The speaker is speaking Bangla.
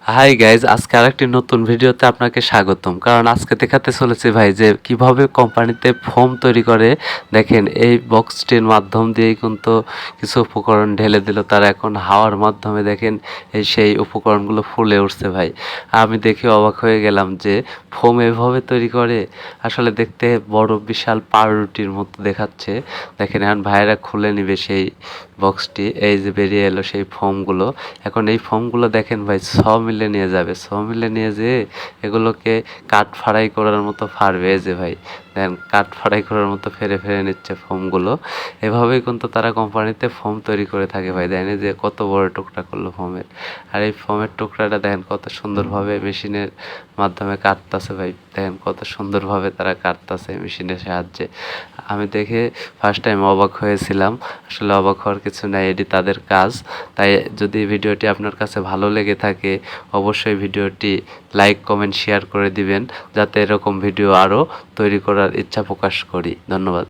হাই গাইজ, আজকে আরেকটি নতুন ভিডিওতে আপনাকে স্বাগতম। কারণ আজকে দেখাতে চলেছি ভাই যে কিভাবে কোম্পানিতে ফোম তৈরি করে। দেখেন এই বক্সটির মাধ্যম দিয়েই কিন্তু কিছু উপকরণ ঢেলে দিল, তারা এখন হাওয়ার মাধ্যমে দেখেন এই সেই উপকরণগুলো ফুলে উঠছে ভাই। আমি দেখে অবাক হয়ে গেলাম যে ফোম এভাবে তৈরি করে। আসলে দেখতে বড় বিশাল পাউরুটির মতো দেখাচ্ছে। দেখেন এখন ভাইয়েরা খুলে নিবে সেই বক্সটি, এই যে বেরিয়ে এলো সেই ফোমগুলো। এখন এই ফোমগুলো দেখেন ভাই মিলে নিয়ে যাবে, মিলে নিয়ে যেয়ে এগুলোকে কাঠ ফাড়াই করার মতো ফাড়বে। এই যে ভাই দেখেন কাঠ ফাড়াই করার মতো ফেরে ফেরে নিচ্ছে ফোমগুলো। এভাবেই কিন্তু তারা কোম্পানিতে ফোম তৈরি করে থাকে ভাই। দেখেন এই যে কত বড় টুকরা করলো ফোমের। আর এই ফোমের টুকরাটা দেখেন কত সুন্দরভাবে মেশিনের মাধ্যমে কাটতাছে ভাই। দেখেন কত সুন্দরভাবে তারা কাটতাছে মেশিনের সাহায্যে। আমি দেখে ফার্স্ট টাইম অবাক হয়েছিলাম। আসলে অবাক হওয়ার কিছু নাই, এটি তাদের কাজ। তাই যদি ভিডিওটি আপনার কাছে ভালো লেগে থাকে অবশ্যই ভিডিওটি লাইক কমেন্ট শেয়ার করে দিবেন, যাতে এরকম ভিডিও আরও তৈরি করার ইচ্ছা প্রকাশ করি। ধন্যবাদ।